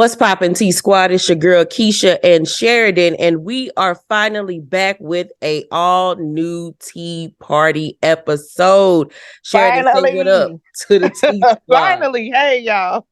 What's poppin' T Squad? It's your girl Keisha and Sheridan, and we are finally back with a all new tea party episode. Sheridan, say what up Finally, to the T Squad. finally, hey y'all.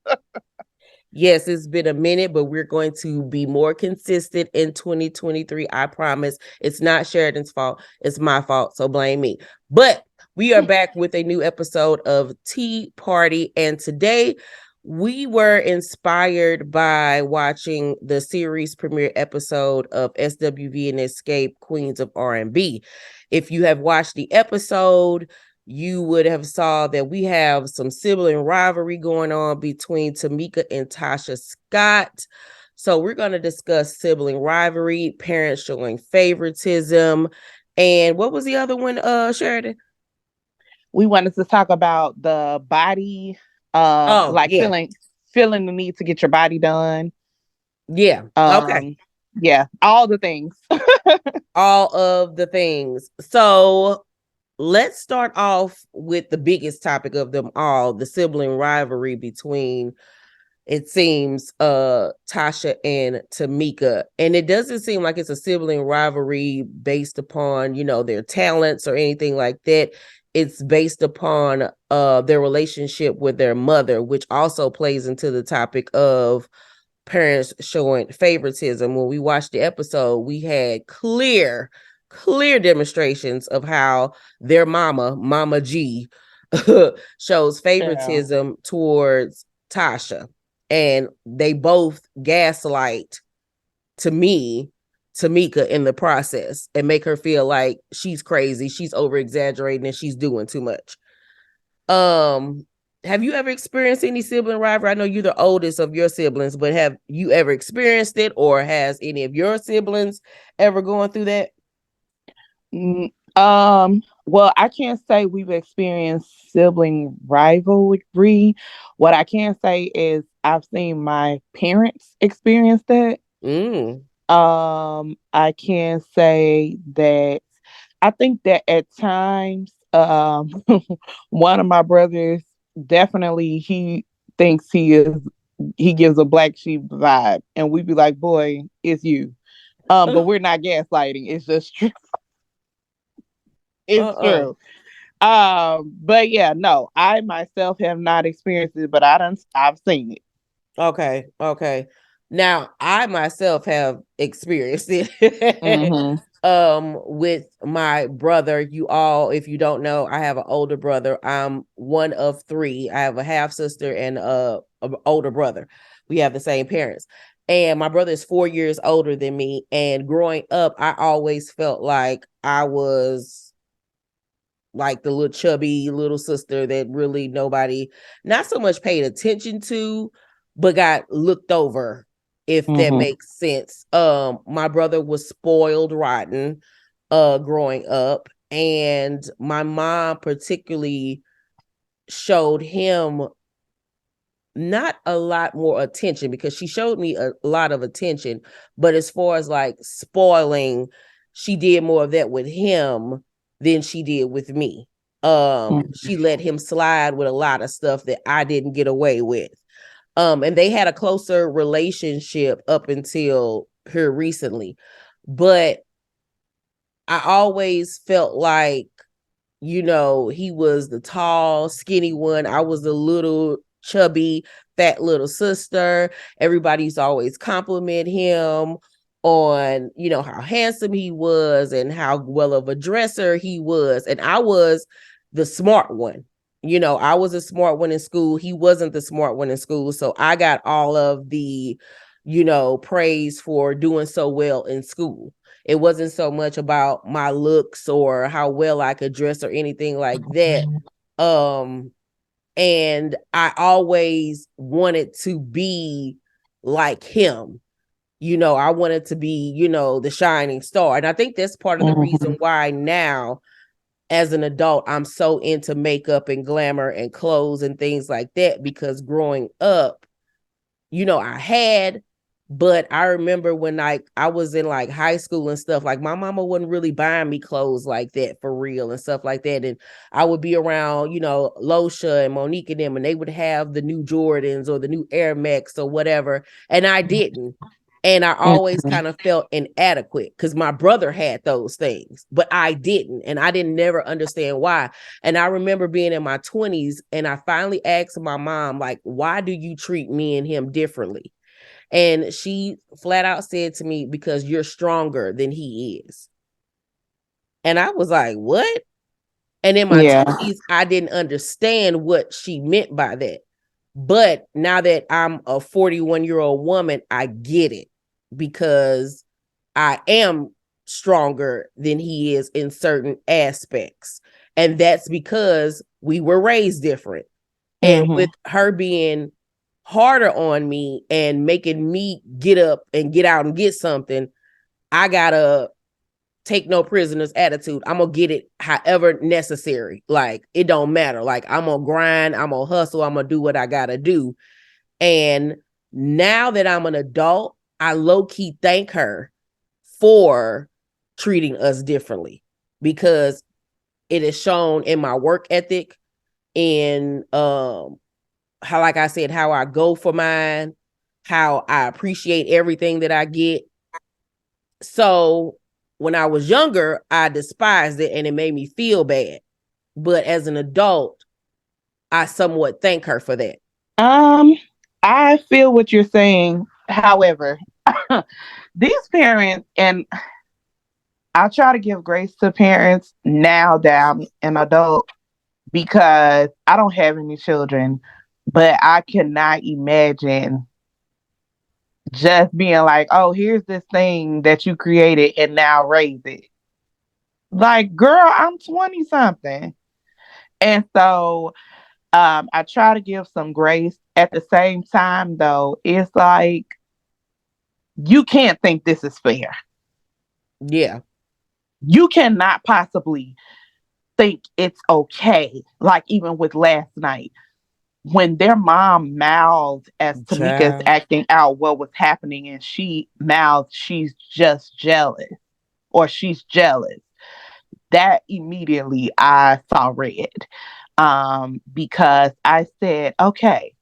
Yes, it's been a minute, but we're going to be more consistent in 2023. I promise. It's not Sheridan's fault. It's my fault. So blame me. But we are back with a new episode of Tea Party. And today we were inspired by watching the series premiere episode of SWV and Xscape Queens of R&B. If you have watched the episode, you would have saw that we have some sibling rivalry going on between Tamika and Tasha Scott. So we're going to discuss sibling rivalry, parents showing favoritism, and what was the other one, Sheridan? We wanted to talk about the body, Oh, like yeah. feeling the need to get your body done. Yeah. Okay. Yeah, all the things. All of the things. So let's start off with the biggest topic of them all, the sibling rivalry between, it seems, Tasha and Tamika. And it doesn't seem like it's a sibling rivalry based upon, their talents or anything like that. It's based upon their relationship with their mother, which also plays into the topic of parents showing favoritism. When we watched the episode, we had clear demonstrations of how their Mama G, shows Yeah. favoritism towards Tasha. And they both gaslight, to me, Tamika in the process and make her feel like she's crazy, she's over exaggerating, and she's doing too much. Have you ever experienced any sibling rivalry? I know you're the oldest of your siblings, but have you ever experienced it, or has any of your siblings ever gone through that? Well, I can't say we've experienced sibling rivalry. What I can say is I've seen my parents experience that. Mm. I can say that I think that at times, one of my brothers definitely thinks he gives a black sheep vibe, and we be like, "Boy, it's you." But we're not gaslighting. It's just true. It's Uh-uh. true. But yeah, no, I myself have not experienced it, but I've seen it. Okay. Now, I myself have experienced it Mm-hmm. with my brother. If you don't know, I have an older brother. I'm one of three. I have a half sister and an older brother. We have the same parents. And my brother is 4 years older than me. And growing up, I always felt like I was like the little chubby little sister that really nobody, not so much paid attention to, but got looked over, if that Mm-hmm. makes sense. My brother was spoiled rotten growing up, and my mom particularly showed him not a lot more attention, because she showed me a lot of attention, but as far as like spoiling, she did more of that with him than she did with me. She let him slide with a lot of stuff that I didn't get away with. And they had a closer relationship up until here recently, but I always felt like, he was the tall, skinny one. I was the little chubby, fat little sister. Everybody used to always compliment him on, how handsome he was and how well of a dresser he was. And I was the smart one. I was a smart one in school. He wasn't the smart one in school. So I got all of the, praise for doing so well in school. It wasn't so much about my looks or how well I could dress or anything like that. Um, and I always wanted to be like him. I wanted to be, the shining star. And I think that's part of the reason why now, as an adult, I'm so into makeup and glamour and clothes and things like that, because growing up, I had But I remember when like I was in like high school and stuff, like my mama wasn't really buying me clothes like that for real and stuff like that. And I would be around, Losha and Monique and them, and they would have the new Jordans or the new Air Max or whatever. And I didn't. And I always Mhm. kind of felt inadequate because my brother had those things, but I didn't. And I didn't never understand why. And I remember being in my 20s and I finally asked my mom, like, why do you treat me and him differently? And she flat out said to me, because you're stronger than he is. And I was like, what? And in my Yeah. 20s, I didn't understand what she meant by that. But now that I'm a 41-year-old woman, I get it because I am stronger than he is in certain aspects. And that's because we were raised different. And with Mhm. her being harder on me and making me get up and get out and get something, I gotta take no prisoners attitude. I'm gonna get it however necessary. Like it don't matter. Like I'm gonna grind, I'm gonna hustle, I'm gonna do what I gotta do. And now that I'm an adult, I low key thank her for treating us differently because it is shown in my work ethic, in how, like I said, how I go for mine, how I appreciate everything that I get. So when I was younger, I despised it and it made me feel bad. But as an adult, I somewhat thank her for that. Um, I feel what you're saying. However, these parents, and I try to give grace to parents now that I'm an adult because I don't have any children, but I cannot imagine just being like, oh, here's this thing that you created and now raise it. Like, girl, I'm 20 something. And so I try to give some grace. At the same time, though, it's like you can't think this is fair. Yeah. You cannot possibly think it's okay. Like even with last night, when their mom mouthed as Tamika's Child. acting out what was happening, and she mouthed, she's just jealous or she's jealous. That immediately I saw red. Because I said, okay,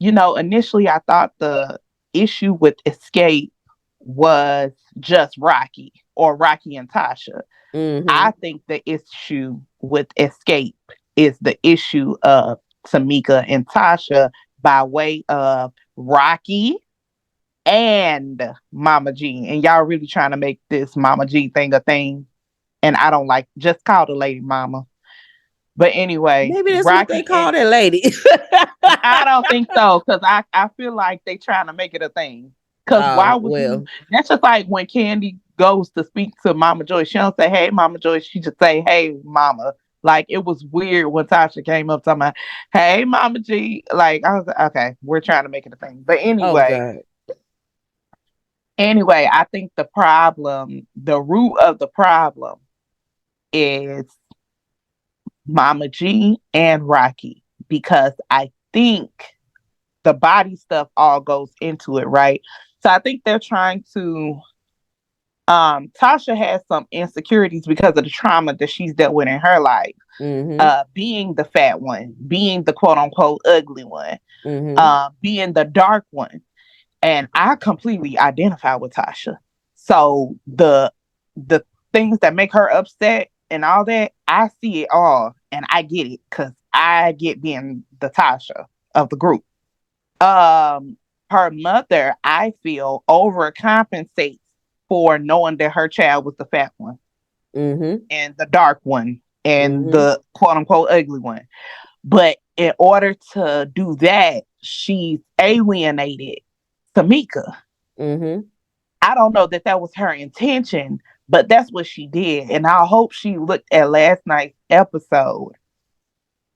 initially I thought the issue with Xscape was just Rocky or Rocky and Tasha. Mm-hmm. I think the issue with Xscape is the issue of Tamika and Tasha by way of Rocky and Mama G. And y'all really trying to make this Mama G thing a thing. And I don't like, just call the lady Mama. But anyway, Maybe that's what they Rocky call and that lady. I don't think so because I feel like they trying to make it a thing. Because why Oh, would you? well. That's just like when Candy goes to speak to Mama Joy. She don't say, "Hey, Mama Joy." She just say, "Hey, Mama." Like it was weird when Tasha came up talking about, "Hey, Mama G." Like I was like, okay, we're trying to make it a thing. But Oh, anyway, God. I think the root of the problem is Mama G and Rocky because I think the body stuff all goes into it, right? So I think they're trying to Tasha has some insecurities because of the trauma that she's dealt with in her life. Mm-hmm. Being the fat one, being the quote unquote ugly one, Mm-hmm. being the dark one. And I completely identify with Tasha. So the things that make her upset and all that, I see it all and I get it because I get being the Tasha of the group. um Her mother, I feel, overcompensates for knowing that her child was the fat one Mm-hmm. and the dark one and Mm-hmm. the quote unquote ugly one. But in order to do that, she's alienated Tamika. Mm-hmm. I don't know that that was her intention, but that's what she did. And I hope she looked at last night's episode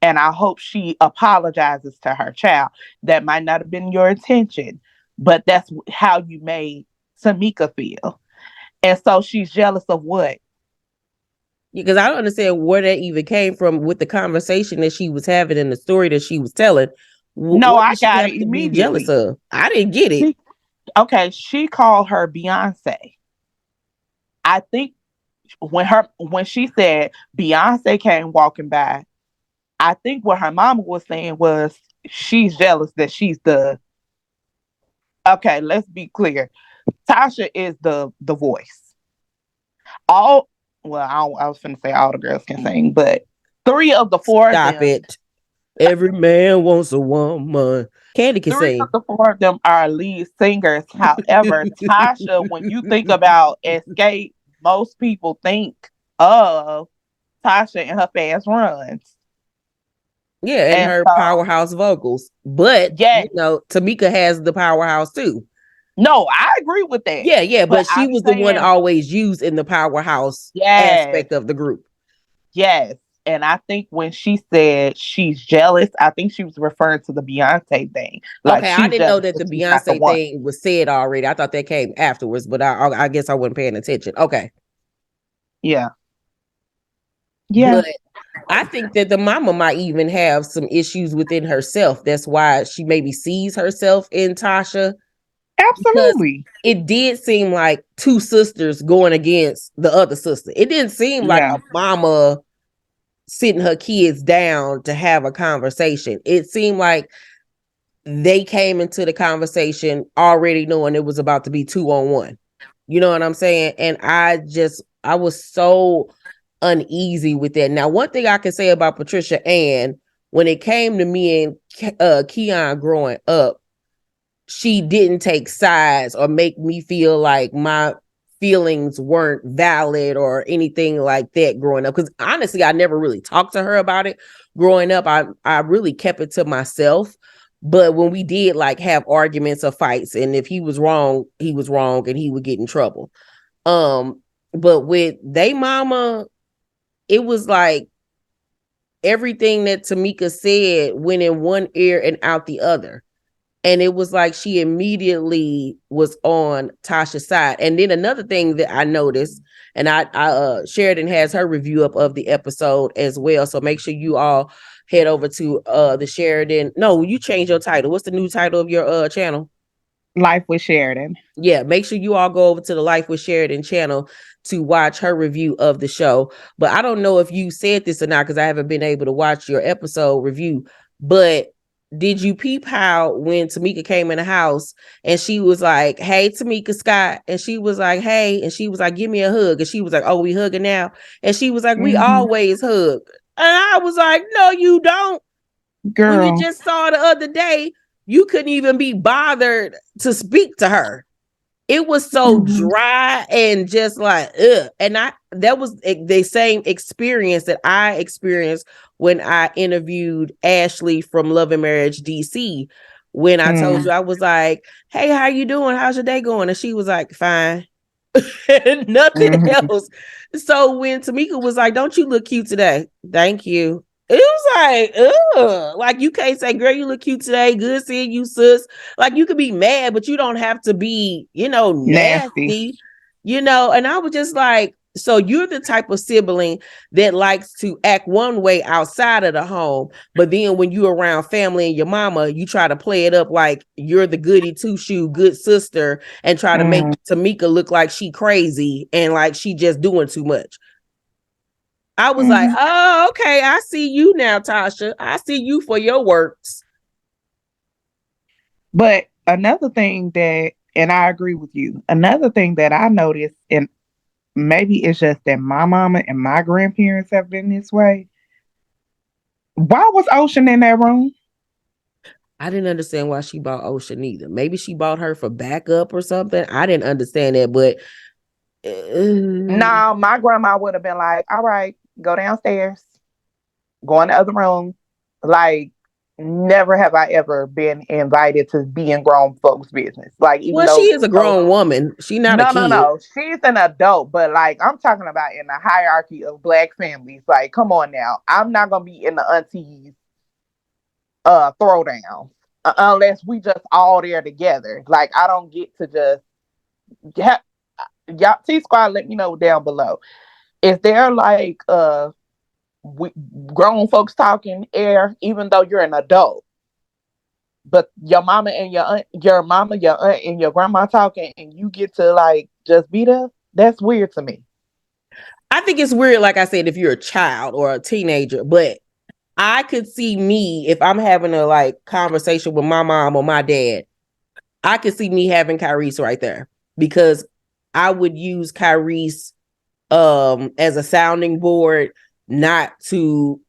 and I hope she apologizes to her child. That might not have been your intention, but that's how you made Tamika feel. And so she's jealous of what? Because I don't understand where that even came from with the conversation that she was having and the story that she was telling. No, What I did she got have it to be jealous immediately. of? I didn't get it. Okay, she called her Beyonce. I think when she said Beyonce came walking by, I think what her mama was saying was she's jealous that she's the okay, let's be clear. Tasha is the voice. All well, I was finna say all the girls can sing, but three of the four of Stop them, it. Every man wants a woman. Candy can three of sing. the four of them are lead singers. However, Tasha, when you think about Xscape, most people think of Tasha and her fast runs. Yeah, and And her so, powerhouse vocals. But, yes, Tamika has the powerhouse too. no, I agree with that. Yeah, yeah, But but she I'm was the one saying, always used in the powerhouse yes, aspect of the group. yes. And I think when she said she's jealous, I think she was referring to the Beyonce thing. Like Okay, I she's didn't know jealous that that the she's not the Beyonce one. thing was said already. I thought that came afterwards, but I guess I wasn't paying attention. Okay. Yeah. Yeah. But I think that the mama might even have some issues within herself. That's why she maybe sees herself in Tasha, because Absolutely. it did seem like two sisters going against the other sister. It didn't seem like Yeah. a mama sitting her kids down to have a conversation. It seemed like they came into the conversation already knowing it was about to be 2-on-1. You know what I'm saying? And I was so uneasy with that. Now, one thing I can say about Patricia Ann, when it came to me and Keon growing up, she didn't take sides or make me feel like my feelings weren't valid or anything like that growing up. Because honestly, I never really talked to her about it growing up. I really kept it to myself. But when we did like have arguments or fights, and if he was wrong and he would get in trouble. But with they mama, it was like everything that Tamika said went in one ear and out the other. And it was like she immediately was on Tasha's side. And then another thing that I noticed, and Sheridan has her review up of the episode as well. So make sure you all head over to the Sheridan. No, you change your title. What's the new title of your channel? Life with Sheridan. Yeah, make sure you all go over to the Life with Sheridan channel to watch her review of the show. But I don't know if you said this or not because I haven't been able to watch your episode review. But did you peep how when Tamika came in the house and she was like, "Hey, Tamika Scott," and she was like, "Hey," and she was like, "Give me a hug," and she was like, "Oh, we hugging now," and she was like, "We Mm-hmm. always hug," and I was like, "No, you don't." When you Girl. just saw the other day, you couldn't even be bothered to speak to her. It was so Mm-hmm. dry and just like ugh. And that was the same experience that I experienced when I interviewed Ashley from Love and Marriage DC. When I told Mm. you, I was like, "Hey, how you doing? How's your day going?" And she was like, "Fine." Nothing Mm-hmm. else. So when Tamika was like, "Don't you look cute today?" Thank you. It was like, ugh. Like you can't say, "Girl, you look cute today. Good seeing you, sis." Like you could be mad, but you don't have to be, Nasty. nasty, And I was just like, so you're the type of sibling that likes to act one way outside of the home, but then when you're around family and your mama, you try to play it up like you're the goody two shoe good sister and try to make Mm. Tamika look like she crazy and like she just doing too much. I was like, Mm. oh, okay, I see you now, Tasha. I see you for your works. But another thing that, and I agree with you, another thing that I noticed, and maybe it's just that my mama and my grandparents have been this way. Why was Ocean in that room? I didn't understand why she bought Ocean either. Maybe she bought her for backup or something. I didn't understand that, but No, my grandma would have been like, all right, go downstairs, go in the other room. Like, never have I ever been invited to be in grown folks' business. Like, even well, she though, is a grown woman. She not a no, no, kid. no. She's an adult, but like, I'm talking about in the hierarchy of black families. Like, come on now. I'm not going to be in the aunties throwdown unless we just all there together. Like, I don't get to just, ha- y'all, T Squad, let me know down below. Is there like, we, grown folks talking air, even though you're an adult? but your mama and your mama, your aunt, and your grandma talking, and you get to like just be there. That's weird to me. I think it's weird, like I said, if you're a child or a teenager, but I could see me if I'm having a like conversation with my mom or my dad. I could see me having Kyrese right there because I would use Kyrese as a sounding board, not to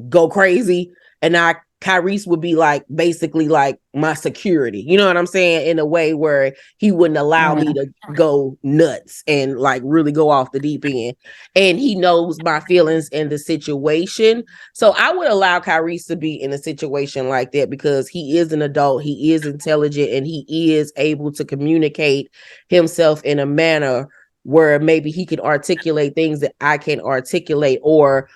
go crazy. And Kyrese would be like basically like my security. You know what I'm saying? In a way where he wouldn't allow me Mm. to go nuts and like really go off the deep end. And he knows my feelings in the situation. So I would allow Kyrese to be in a situation like that because he is an adult, he is intelligent, and he is able to communicate himself in a manner where maybe he can articulate things that I can't articulate, or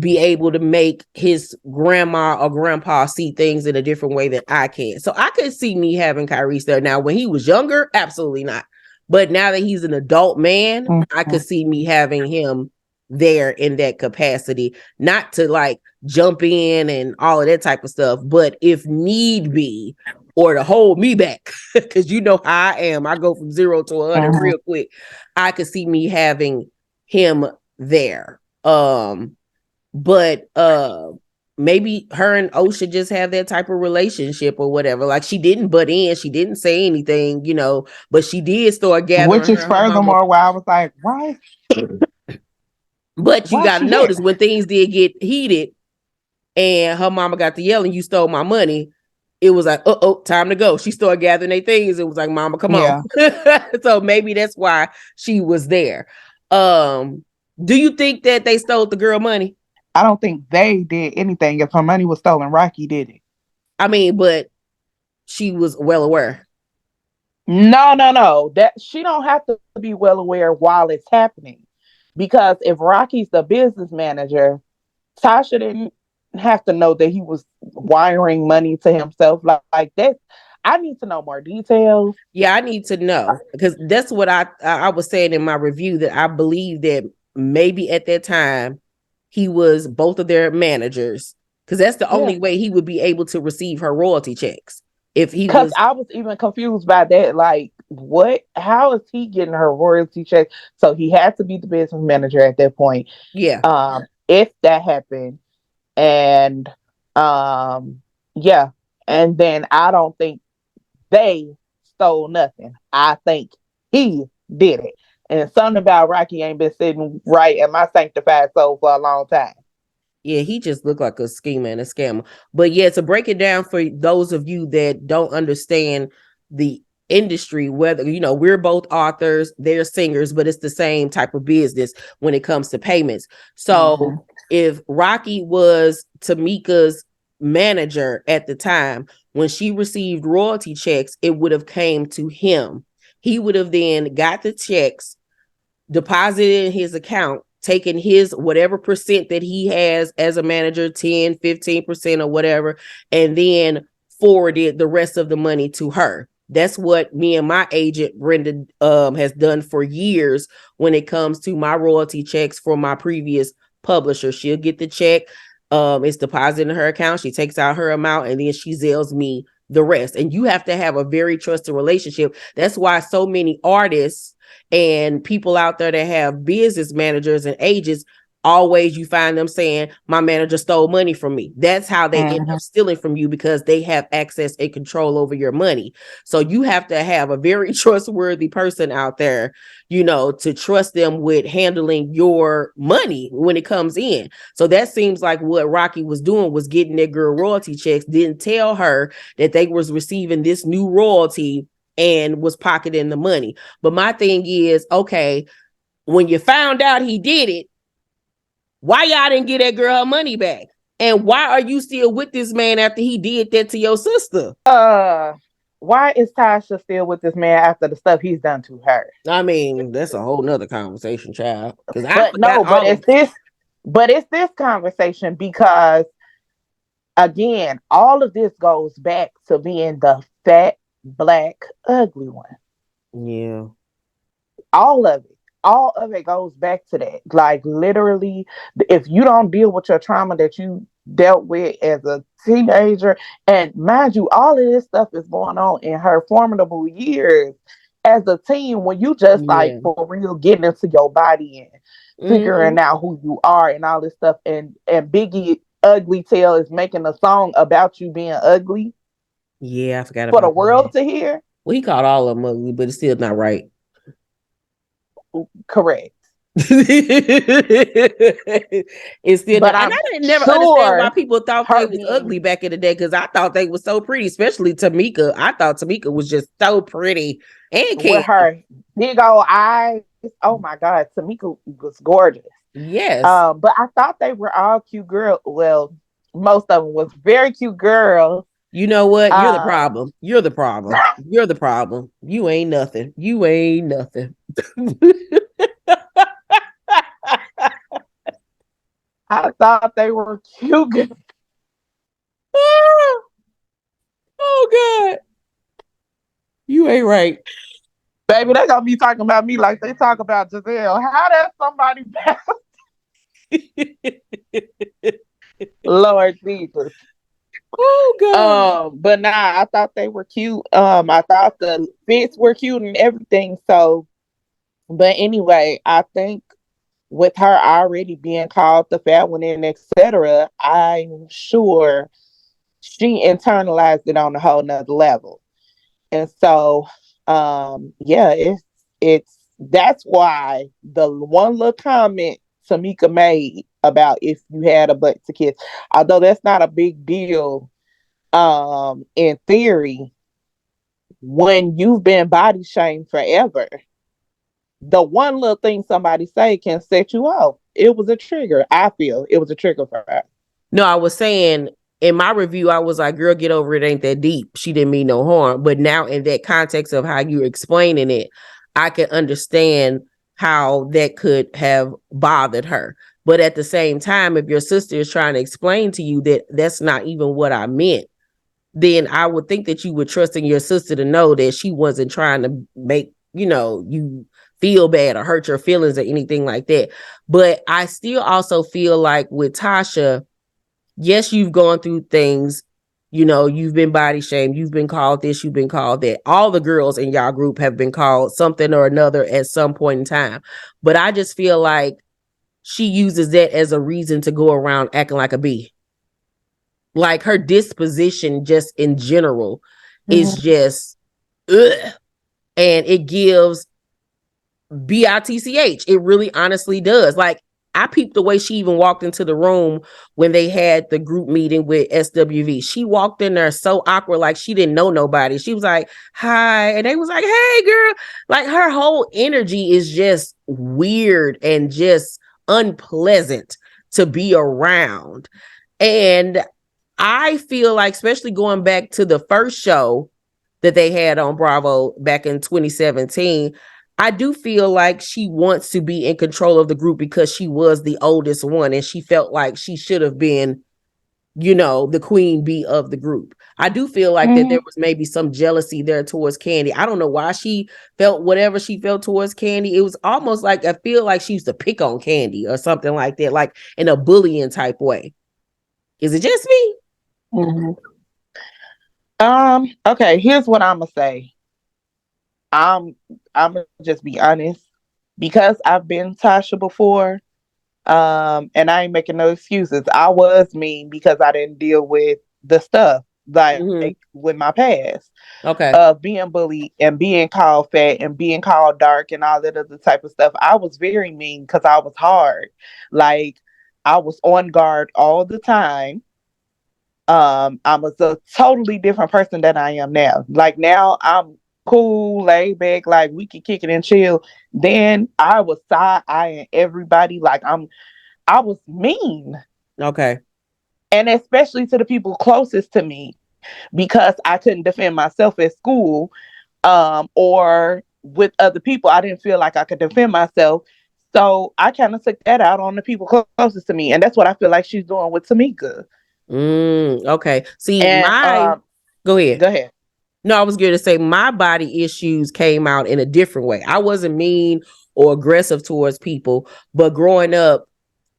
be able to make his grandma or grandpa see things in a different way that I can. So I could see me having Kyrese there. Now, when he was younger, absolutely not. But now that he's an adult man, I Mm-hmm. could see me having him there in that capacity, not to like jump in and all of that type of stuff, but if need be, or to hold me back, because you know how I am. I go from 0 to 100 Mm-hmm. real quick. I could see me having him there. But maybe her and O should just have that type of relationship or whatever. Like she didn't butt in, she didn't say anything, but she did start Which gathering is her mama. furthermore why I was like, But you why got to she there? notice when things did get heated and her mama got to yelling, "You stole my money." It was like, oh, time to go. She started gathering their things. It was like, "Mama, come on." Yeah, So maybe that's why she was there. Um, do you think that they stole the girl money? I don't think they did anything. If her money was stolen, Rocky did it. I mean, but she was well aware. No, no, no. That she don't have to be well aware while it's happening, because if Rocky's the business manager, Tasha didn't have to know that he was wiring money to himself like that. I need to know more details. Yeah, I need to know because that's what I was saying in my review, that I believe that maybe at that time he was both of their managers, because that's the Yeah, only way he would be able to receive her royalty checks if he because was. I was even confused by that. Like, what? How is he getting her royalty check? So he had to be the business manager at that point. Yeah, If that happened, and um, yeah, and then I don't think they stole nothing. I think he did it. And something about Rocky ain't been sitting right in my sanctified soul for a long time. yeah, he just looked like a schemer and a scammer. But yeah, to break it down for those of you that don't understand the industry, whether we're both authors, they're singers, but it's the same type of business when it comes to payments. So Mm-hmm. if Rocky was Tamika's manager at the time, when she received royalty checks, it would have came to him. He would have then got the checks, deposited in his account, taking his whatever percent that he has as a manager, 10, 15% or whatever, and then forwarded the rest of the money to her. That's what me and my agent Brenda has done for years when it comes to my royalty checks for my previous publisher. She'll get the check, it's deposited in her account, she takes out her amount, and then she zells me the rest. And you have to have a very trusted relationship. That's why so many artists and people out there that have business managers and agents, always you find them saying, "My manager stole money from me." That's how they end Mm-hmm. up stealing from you, because they have access and control over your money. So you have to have a very trustworthy person out there, to trust them with handling your money when it comes in. So that seems like what Rocky was doing, was getting that girl royalty checks, didn't tell her that they was receiving this new royalty, and was pocketing the money. But my thing is, okay, when you found out he did it, why y'all didn't get that girl her money back? And why are you still with this man after he did that to your sister? Uh, why is Tasha still with this man after the stuff he's done to her? I mean, that's a whole nother conversation, child. Because I But forgot no, all of this. but it's this conversation because again, all of this goes back to being the fat, black, ugly one. Yeah. All of it. All of it goes back to that. Like literally, if you don't deal with your trauma that you dealt with as a teenager. And mind you, all of this stuff is going on in her formidable years as a teen when you just like Yeah. for real getting into your body and Mm-hmm. figuring out who you are and all this stuff. And Biggie Ugly Tale is making a song about you being ugly Yeah, I forgot for the about that. world to hear. Well, he called all of them ugly, but it's still not right. Correct. It's still not, But and I'm I didn't never understand why sure people thought they her was being ugly back in the day because I thought they was so pretty, especially Tamika. I thought Tamika was just so pretty and with Candy. her big old eyes. Oh my God, Tamika was gorgeous. Yes. But I thought they were all cute girls. Well, most of them was very cute girls. You know what? You're the Um, problem. You're the problem. You're the problem. You ain't nothing. You ain't nothing. I thought they were cute. Oh God. You ain't right. Baby, they gonna be talking about me like they talk about Giselle. How does somebody Lord Jesus? Oh God. But nah, I thought they were cute. I thought the fits were cute and everything. So, but anyway, I think with her already being called the fat one and etc., I'm sure she internalized it on a whole nother level. And so, yeah, it's that's why the one little comment Tamika made about if you had a butt to kiss, although that's not a big deal, in theory, when you've been body shamed forever, the one little thing somebody say can set you off. It was a trigger. I feel it was a trigger for her. No, I was saying in my review, I was like, girl, get over it. Ain't that deep. She didn't mean no harm. But now, in that context of how you're explaining it, I can understand how that could have bothered her. But at the same time, if your sister is trying to explain to you that that's not even what I meant, then I would think that you would trust in your sister to know that she wasn't trying to make, you feel bad or hurt your feelings or anything like that. But I still also feel like with Tasha, yes, you've gone through things. You've been body shamed. You've been called this. You've been called that. All the girls in y'all group have been called something or another at some point in time. But I just feel like she uses that as a reason to go around acting like a bee. Like her disposition, just in general, is Mm-hmm. just, ugh. And it gives bitch. It really honestly does. Like, I peeped the way she even walked into the room when they had the group meeting with SWV. She walked in there so awkward, like she didn't know nobody. She was like, hi. And they was like, hey, girl. Like, her whole energy is just weird and just unpleasant to be around. And I feel like, especially going back to the first show that they had on Bravo back in 2017, I do feel like she wants to be in control of the group because she was the oldest one and she felt like she should have been, the queen bee of the group. I do feel like that there Mm-hmm. was maybe some jealousy there towards Candy. I don't know why she felt whatever she felt towards Candy. It was almost like I feel like she used to pick on Candy or something like that, like in a bullying type way. Is it just me? Mm-hmm. Okay, here's what I'm gonna say. I'm I'm gonna just be honest because I've been Tasha before. And I ain't making no excuses. I was mean because I didn't deal with the stuff like Mm-hmm. with my past Okay. of being bullied and being called fat and being called dark and all that other type of stuff. I was very mean because I was hard. Like I was on guard all the time. I was a totally different person than I am now. Like now I'm cool, laid back, like we can kick it and chill. Then I was side eyeing everybody like I was mean. Okay. And especially to the people closest to me because I couldn't defend myself at school, or with other people. I didn't feel like I could defend myself. So I kind of took that out on the people closest to me. And that's what I feel like she's doing with Tamika. Okay. See, And go ahead. go ahead. No, I was going to say my body issues came out in a different way. I wasn't mean or aggressive towards people, but growing up,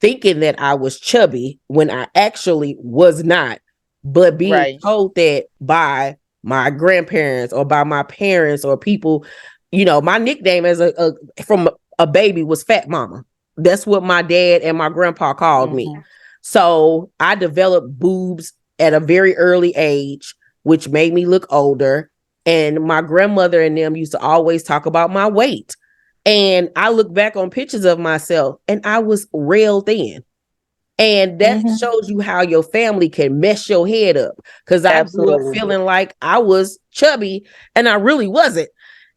thinking that I was chubby when I actually was not, but being Right. told that by my grandparents or by my parents or people, my nickname as a from a baby was Fat Mama. That's what my dad and my grandpa called me. Mm-hmm. So I developed boobs at a very early age, which made me look older. And my grandmother and them used to always talk about my weight. And I look back on pictures of myself and I was real thin. And that Mm-hmm. shows you how your family can mess your head up. Because I grew up Absolutely. feeling like I was chubby and I really wasn't.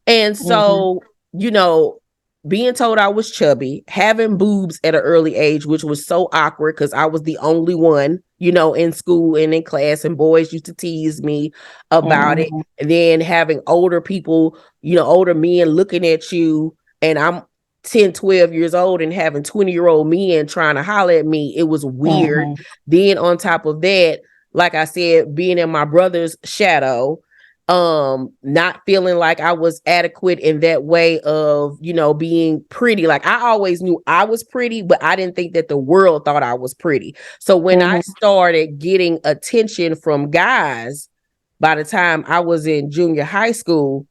And Mm-hmm. so, you know, being told I was chubby, having boobs at an early age, which was so awkward because I was the only one, in school and in class, and boys used to tease me about it. Mm-hmm. And then having older people, older men looking at you, and I'm 10, 12 years old and having 20-year-old men trying to holler at me. It was weird. Mm-hmm. Then on top of that, like I said, being in my brother's shadow, not feeling like I was adequate in that way of, being pretty. Like I always knew I was pretty, but I didn't think that the world thought I was pretty. So when I Mm-hmm. started getting attention from guys, by the time I was in junior high school,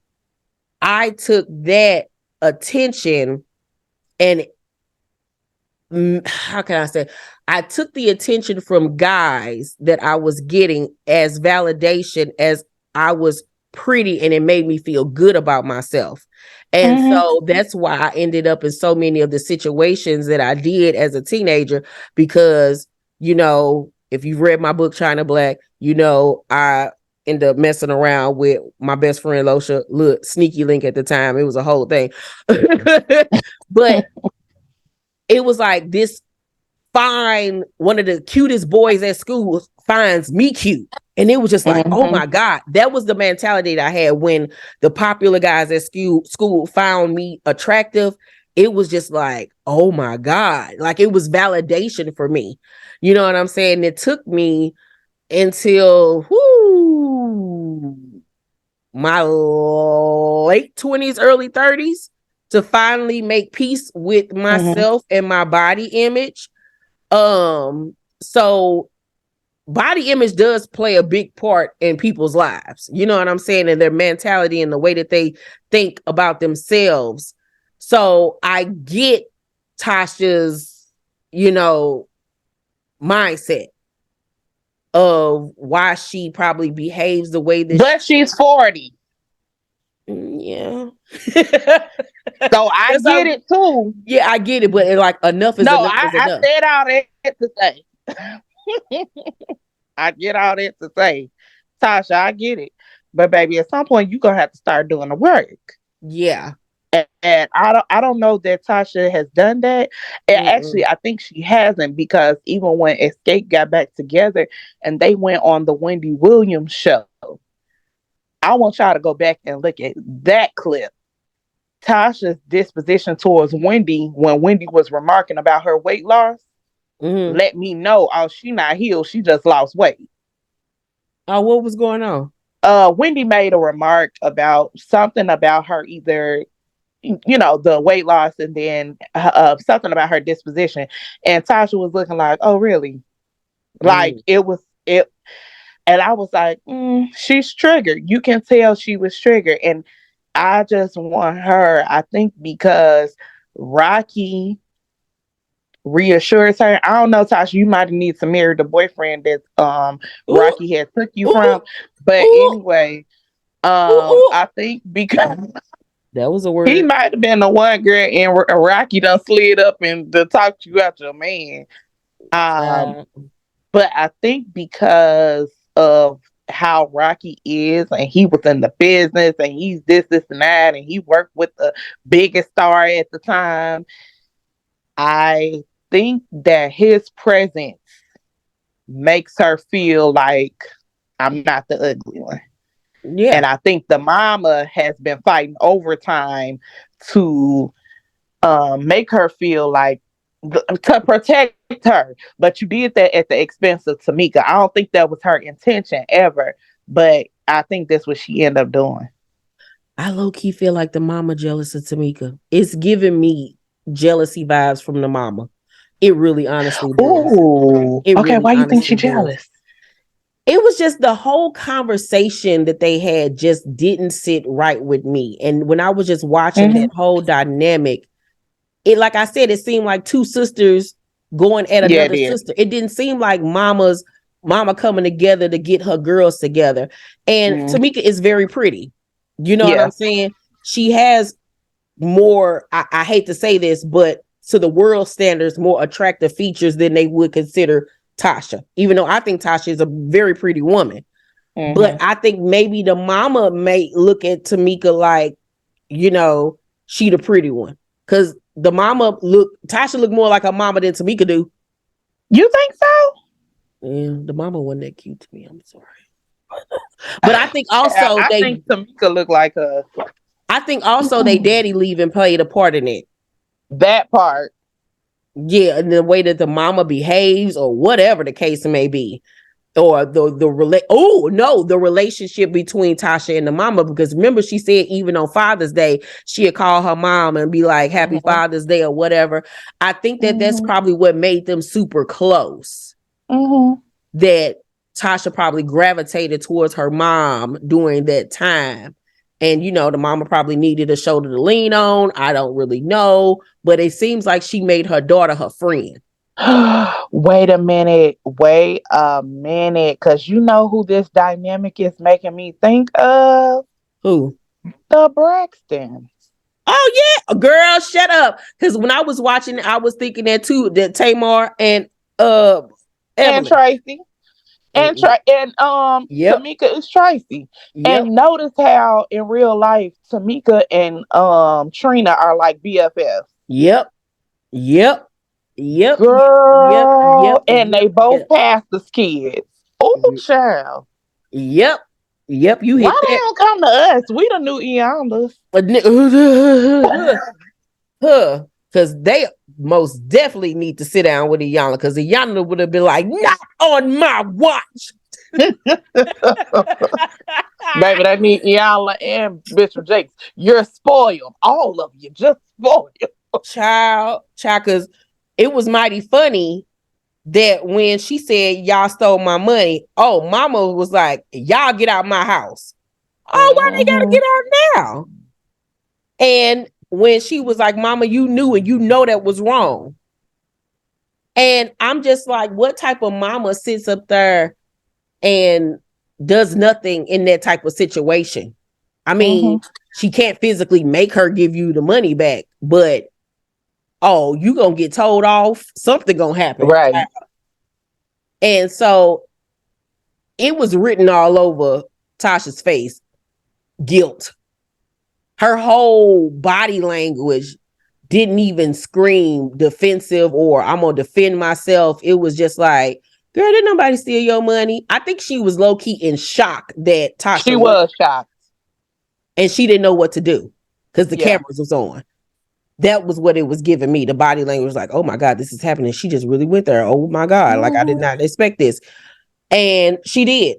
I took that attention and how can I say? I took the attention from guys that I was getting as validation as I was pretty, and it made me feel good about myself. And Mm-hmm. so that's why I ended up in so many of the situations that I did as a teenager because, if you've read my book China Black, I ended up messing around with my best friend Losha, look, sneaky link at the time. It was a whole thing. But it was like this fine, one of the cutest boys at school finds me cute. And it was just like, oh Mm-hmm. my God. That was the mentality that I had when the popular guys at school found me attractive. It was just like, oh my God. Like it was validation for me. You know what I'm saying? It took me until my late 20s, early 30s to finally make peace with Mm-hmm. myself and my body image. So body image does play a big part in people's lives. You know what I'm saying? And their mentality and the way that they think about themselves. So I get Tasha's, you know, mindset of why she probably behaves the way that But she's 40. yeah. So I That's get how, it too. yeah, I get it, but like enough is No, enough is I enough. said all that to say. I get all that to say. Tasha, I get it. But baby, at some point you gonna have to start doing the work. Yeah. And I don't know that Tasha has done that. And Mm-mm. actually, I think she hasn't because even when Xscape got back together and they went on the Wendy Williams show, I want y'all to go back and look at that clip. Tasha's disposition towards Wendy when Wendy was remarking about her weight loss Mm-hmm. let me know, oh, she not healed, she just lost weight. Oh, what was going on? Wendy made a remark about something about her either the weight loss and then something about her disposition, and Tasha was looking like, oh really, like Mm. it was it. And I was like, she's triggered. You can tell she was triggered. And I just want her, I think, because Rocky reassures her. I don't know, Tasha, you might need to marry the boyfriend that Ooh, Rocky had took you ooh, from. But ooh, anyway, ooh, ooh. I think because That was a he word. might have been the one girl and Rocky done slid up and to talk you out your man. Um, Uh, but I think because of how Rocky is, and he was in the business, and he's this, and that, and he worked with the biggest star at the time. I think that his presence makes her feel like I'm not the ugly one. And yeah, I think the mama has been fighting overtime to make her feel like to protect her. But you did that at the expense of Tamika. I don't think that was her intention ever, but I think that's what she ended up doing. I low key feel like the mama jealous of Tamika. It's giving me jealousy vibes from the mama It really honestly does. Ooh. It Okay, really why you think she honestly does. jealous? It was just the whole conversation that they had just didn't sit right with me. And when I was just watching that whole dynamic, it, like I said, it seemed like two sisters going at Yeah, it another did. sister. It didn't seem like mama coming together to get her girls together. And Mm. Tamika is very pretty. You know what Yeah. I'm saying? She has more, I hate to say this, but to the world standards, more attractive features than they would consider Tasha. Even though I think Tasha is a very pretty woman. But Mm-hmm. I think maybe the mama may look at Tamika like, you know, she the pretty one. Cause the mama Tasha look more like a mama than Tamika do. You think so? Yeah, the mama wasn't that cute to me. I'm sorry. But I think also I think Tamika look like her. they daddy leaving played a part in it. That part. Yeah, and the way that the mama behaves or whatever the case may be. Or the relationship between Tasha and the mama, because remember she said even on Father's Day she'd call her mom and be like happy Mm-hmm. Father's Day or whatever. I think that that's Mm-hmm. probably what made them super close, Mm-hmm. that Tasha probably gravitated towards her mom during that time. And the mama probably needed a shoulder to lean on. I don't really know, but it seems like she made her daughter her friend. Wait a minute. Wait a minute. Because you know who this dynamic is making me think of? Who? The Braxton. Oh yeah, girl, shut up. Because when I was watching it, I was thinking that too. That Tamar and And Evelyn. Tracy. Mm-mm. And Yep, Tamika is Tracy. yep, And notice how in real life Tamika and Trina are like BFFs. yep, yep, yep, yep, yep, Girl, and yep, they both yep, pastors' kids. Oh, child. yep, yep. You Why hit they that. don't come to us? We the new Eonders. Because they most definitely need to sit down with Iyanla. Because Iyanla would have been like, "Not on my watch." Baby, that mean Iyanla and Bishop Jakes. You're spoiled. All of you just spoiled. Child, because it was mighty funny that when she said y'all stole my money, oh, mama was like, y'all get out my house. Oh, why they gotta Mm-hmm. get out now? And when she was like, mama, you knew and you know that was wrong. And I'm just like, what type of mama sits up there and does nothing in that type of situation? I mean, Mm-hmm. she can't physically make her give you the money back, but oh, you gonna get told off, something gonna happen. Right. And so it was written all over Tasha's face, guilt. Her whole body language didn't even scream defensive or I'm gonna defend myself. It was just like, girl, did nobody steal your money? I think she was low key in shock that She Tasha left was shocked. and she didn't know what to do because the Yeah. cameras was on. That was what it was giving me. The body language was like, oh my God, this is happening. She just really went there. Oh my God. Like I did Mm-hmm. not expect this. And she did.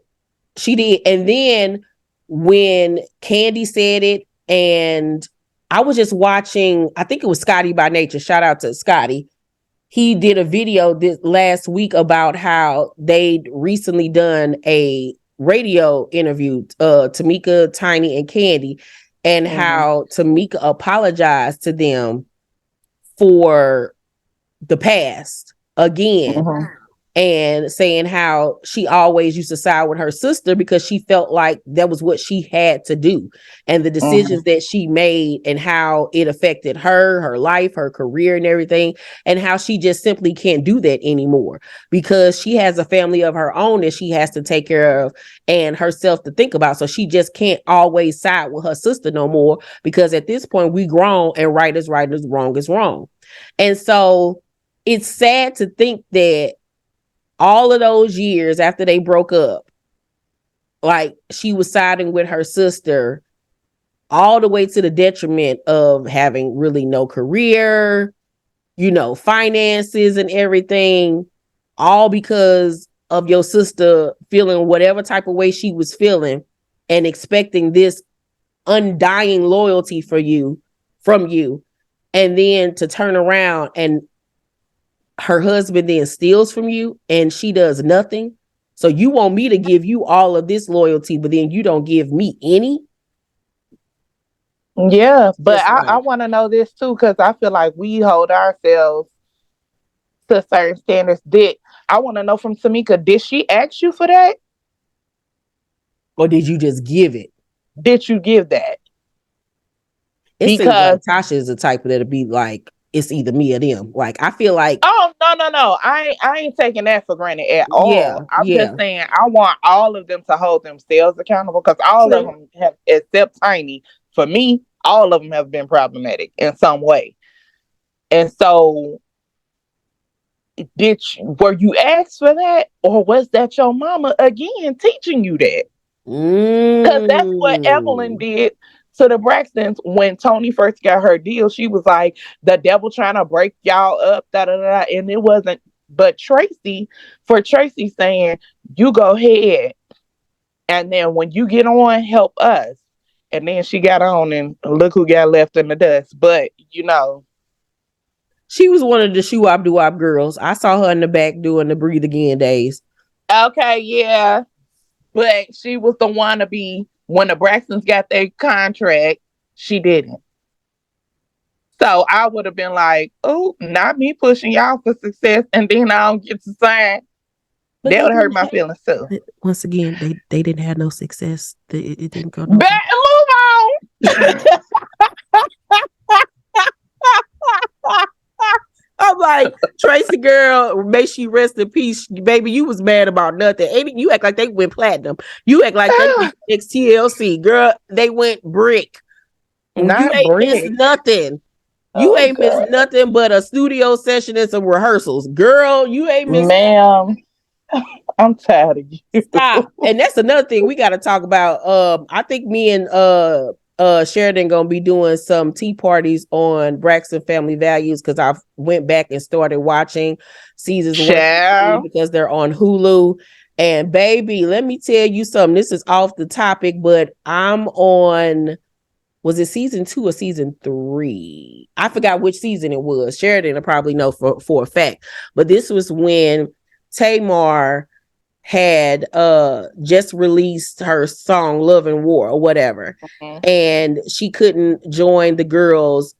She did. And then when Candy said it, and I was just watching, I think it was Scotty by Nature. Shout out to Scotty. He did a video this last week about how they'd recently done a radio interview, Tamika, Tiny, and Candy, and Mm-hmm. how Tamika apologized to them for the past again, Mm-hmm. and saying how she always used to side with her sister because she felt like that was what she had to do, and the Mm-hmm. decisions that she made and how it affected her life, her career and everything, and how she just simply can't do that anymore because she has a family of her own that she has to take care of and herself to think about. So she just can't always side with her sister no more, because at this point we grown and right is right and wrong is wrong. And so it's sad to think that all of those years after they broke up, like she was siding with her sister all the way to the detriment of having really no career, finances and everything, all because of your sister feeling whatever type of way she was feeling and expecting this undying loyalty from you, and then to turn around and her husband then steals from you and she does nothing. So you want me to give you all of this loyalty, but then you don't give me any? Yeah, but Just I like, want to know this too, because I feel like we hold ourselves to certain standards. I want to know from Tamika, did she ask you for that? or did you just give it? Did you give that? It seems Because like Tasha is the type that'll be like, it's either me or them. Like, I feel like, oh no, I ain't taking that for granted at yeah, all. I'm just yeah, saying I want all of them to hold themselves accountable, because all of true. them have, except Tiny, for me, all of them have been problematic in some way. And so, were you asked for that, or was that your mama again teaching you that? Because that's what Evelyn Mm. did to the Braxtons when Tony first got her deal. She was like, the devil trying to break y'all up, da da da. And it wasn't but Tracy saying, you go ahead. And then when you get on, help us. And then she got on, and look who got left in the dust. But, She was one of the shoe wop doo wop girls. I saw her in the back doing the breathe again days. okay, yeah. But she was the wannabe when the Braxtons got their contract. She didn't. So I would have been like, oh, not me pushing y'all for success, and then I don't get to sign. But That they would hurt didn't my feelings too. have, once again, they didn't have no success. It didn't go nowhere. Move on. I'm like, Tracy girl, may she rest in peace. Baby, you was mad about nothing. Ain't you act like they went platinum. You act like they went XTLC. Girl, they went brick. You Not ain't missed brick. nothing. You Oh ain't missed God, nothing but a studio session and some rehearsals. Girl, you ain't missed ma'am, I'm tired of you. stop. And that's another thing we got to talk about. I think me and Sheridan gonna be doing some tea parties on Braxton Family Values, because I went back and started watching seasons 1 and 2 Child. because they're on Hulu. And baby, let me tell you something. This is off the topic, but I'm on, was it season 2 or season 3? I forgot which season it was. Sheridan will probably know for a fact. But this was when Tamar had just released her song Love and War or whatever. Mm-hmm. And she couldn't join the girls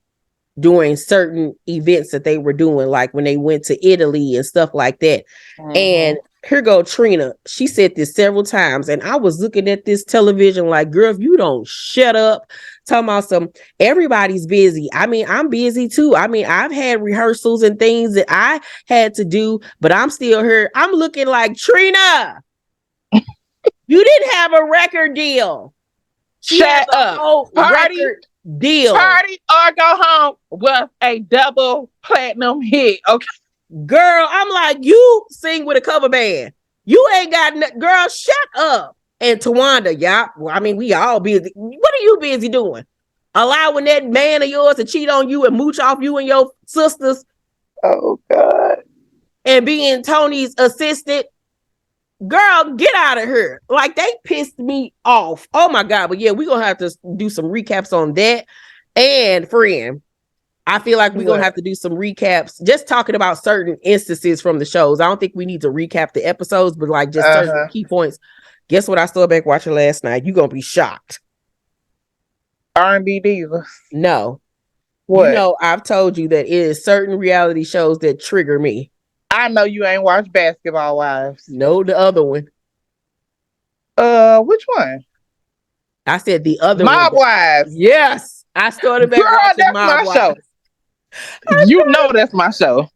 during certain events that they were doing, like when they went to Italy and stuff like that. Mm-hmm. And here go Trina. She said this several times, and I was looking at this television like, girl, if you don't shut up, talking about some, everybody's busy. I mean, I'm busy too. I mean, I've had rehearsals and things that I had to do, but I'm still here. I'm looking like, Trina, you didn't have a record deal. She has Shut a up. whole record deal. Party or go home was a double platinum hit. Okay. Girl, I'm like, you sing with a cover band. You ain't got girl, shut up. And Tawanda, y'all, well, I mean, we all busy. What are you busy doing? Allowing that man of yours to cheat on you and mooch off you and your sisters Oh God. and being Tony's assistant? Girl, get out of here. Like, they pissed me off. Oh my God. But yeah, we're gonna have to do some recaps on that. And friend, I feel like we're going to have to do some recaps, just talking about certain instances from the shows. I don't think we need to recap the episodes, but like just certain key points. Guess what I started back watching last night? You're going to be shocked. R&B Divas. No. What? You know, I've told you that it is certain reality shows that trigger me. I know you ain't watched Basketball Wives. No, the other one. Which one? I said the other Mob one. Wives. Yes. I started back watching Mob Wives. Show. You know that's my show.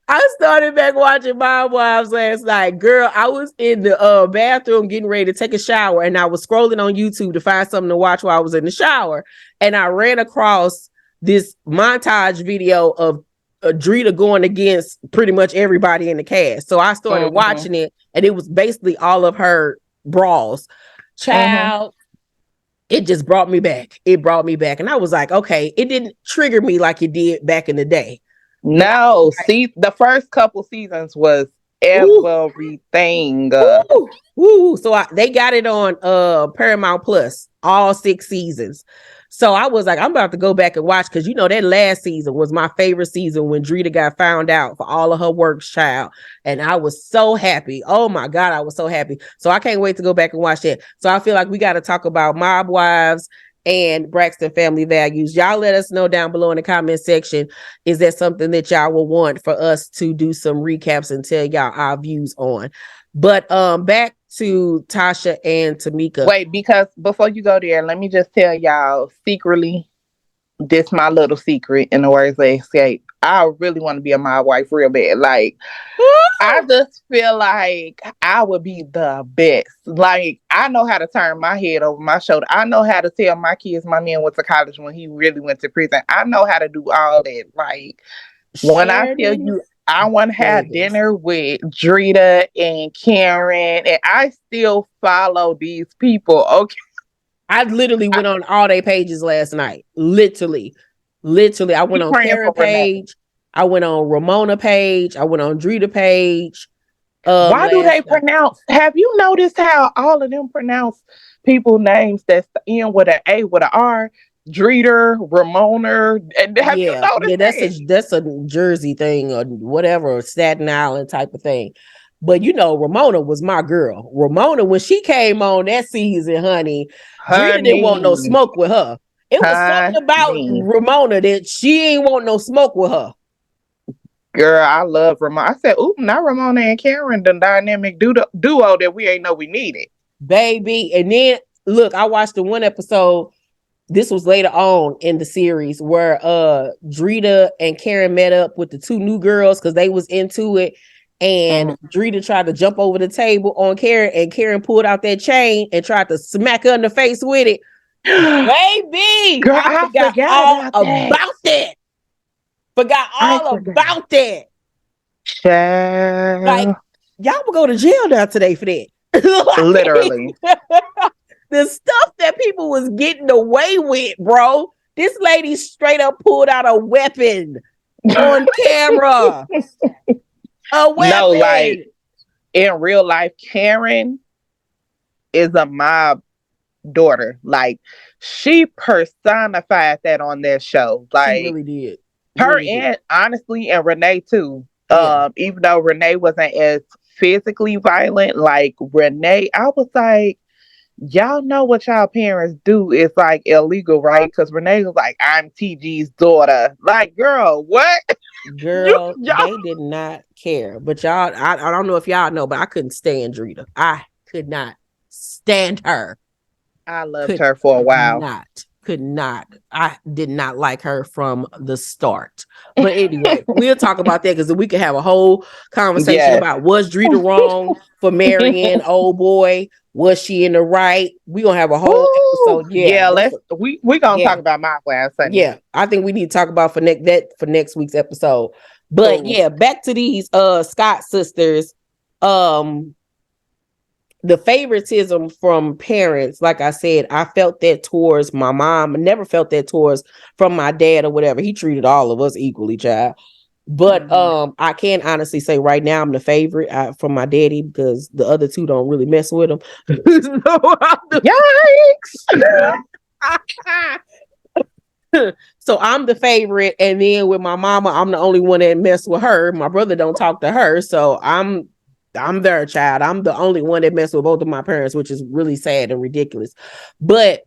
I started back watching Mob Wives last night. Girl, I was in the bathroom getting ready to take a shower, and I was scrolling on YouTube to find something to watch while I was in the shower. And I ran across this montage video of Drita going against pretty much everybody in the cast. So I started watching it, and it was basically all of her brawls. Child, it just brought me back. It brought me back. And I was like, okay, it didn't trigger me like it did back in the day. No, see, the first couple seasons was Ooh, everything. woo, woo. So they got it on Paramount Plus, all 6 seasons. So I was like, I'm about to go back and watch because you know that last season was my favorite season when Drita got found out for all of her works, child. And I was so happy. Oh my God, I was so happy. So I can't wait to go back and watch that. So I feel like we got to talk about Mob Wives and Braxton Family Values. Y'all let us know down below in the comment section. Is that something that y'all will want for us to do some recaps and tell y'all our views on? But back to Tasha and Tamika. Wait, because before you go there, let me just tell y'all secretly, this my little secret in the words of Xscape. I really want to be a my wife real bad. Like, I just feel like I would be the best. Like, I know how to turn my head over my shoulder. I know how to tell my kids my man went to college when he really went to prison. I know how to do all that. Like, when I tell Sheridan you I want to have Davis. dinner with Drita and Karen, and I still follow these people. Okay. I literally I went on all their pages last night. Literally. I went keep on praying Karen for Renee. page. I went on Ramona page. I went on Drita page. Why do Last they night. pronounce? Have you noticed how all of them pronounce people names that's end with an A with an R? Dreeder, Ramona. And have you Yeah, noticed that? that's a Jersey thing or whatever, Staten Island type of thing. But you know, Ramona was my girl. Ramona, when she came on that season, honey, Drita didn't want no Honey, smoke with her. It was something about honey. Ramona that she ain't want no smoke with her. Girl, I love Ramona. I said, ooh, not Ramona and Karen, the dynamic duo that we ain't know we needed. Baby. And then look, I watched the one episode. This was later on in the series where Drita and Karen met up with the two new girls because they was into it. And Mm. Drita tried to jump over the table on Karen, and Karen pulled out that chain and tried to smack her in the face with it. Baby, Girl, I I forgot forgot all about that. about that. Forgot I all forgot. about that. Like, Child. y'all will go to jail now today for that. Literally. Like, the stuff that people was getting away with, bro. This lady straight up pulled out a weapon on camera. A No, like weapon. in real life, Karen is a mob daughter. Like she personified that on that show. She Like really did. her Really did. and honestly, and Renee too. Yeah. Even though Renee wasn't as physically violent, like Renee, I was like, y'all know what y'all parents do is like illegal, right? Because Renee was like, I'm TG's daughter. Like, girl, what? Girl, Y'all. they did not care. But y'all, I don't know if y'all know, but I couldn't stand Drita. I could not stand her. I loved Could her for a while. not, could not. I did not like her from the start. But anyway, we'll talk about that because we could have a whole conversation Yes. about was Drita wrong for marrying old boy? Was she in the right? We're gonna have a whole Woo! episode. Yeah, Yeah, that's we gonna yeah, talk about my way Sunday. yeah. I think we need to talk about for next week's episode. But Cool. yeah, back to these Scott sisters. Um, the favoritism from parents, like I said, I felt that towards my mom. I never felt that towards from my dad or whatever. He treated all of us equally, child. But Mhm. I can honestly say right now I'm the favorite from my daddy because the other two don't really mess with him. Yikes! So I'm the favorite, and then with my mama, I'm the only one that mess with her. My brother don't talk to her, so I'm their child. I'm the only one that mess with both of my parents, which is really sad and ridiculous. But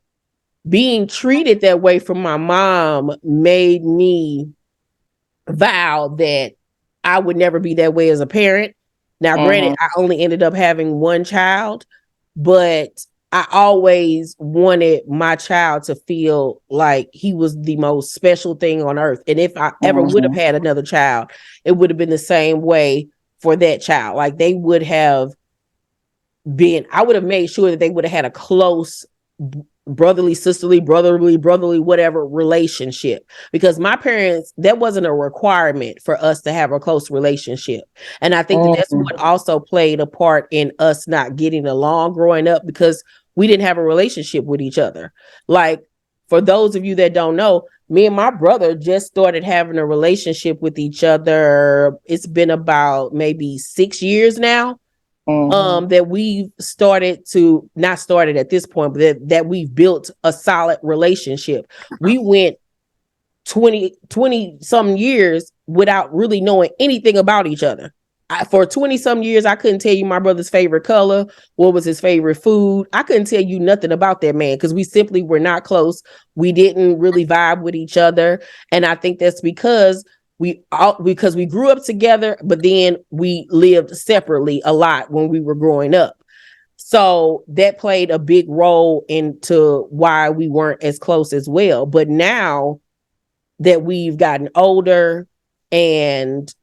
being treated that way from my mom made me vow that I would never be that way as a parent. Now, granted, Mhm. I only ended up having one child, but I always wanted my child to feel like he was the most special thing on earth. And if I ever would have Mhm. had another child, it would have been the same way for that child. Like they would have been, I would have made sure that they would have had a close brotherly, sisterly, brotherly, whatever relationship. Because my parents, that wasn't a requirement for us to have a close relationship. And I think that that's Mhm. what also played a part in us not getting along growing up because we didn't have a relationship with each other. Like, for those of you that don't know, Me and my brother just started having a relationship with each other. It's been about maybe 6 years now. Mm-hmm. That we've started to not started at this point, but that we've built a solid relationship. We went 20 some years without really knowing anything about each other. For 20 some years, I couldn't tell you my brother's favorite color, what was his favorite food. I couldn't tell you nothing about that man because we simply were not close. We didn't really vibe with each other. And I think that's because we grew up together, but then we lived separately a lot when we were growing up. So that played a big role into why we weren't as close as well. But now that we've gotten older and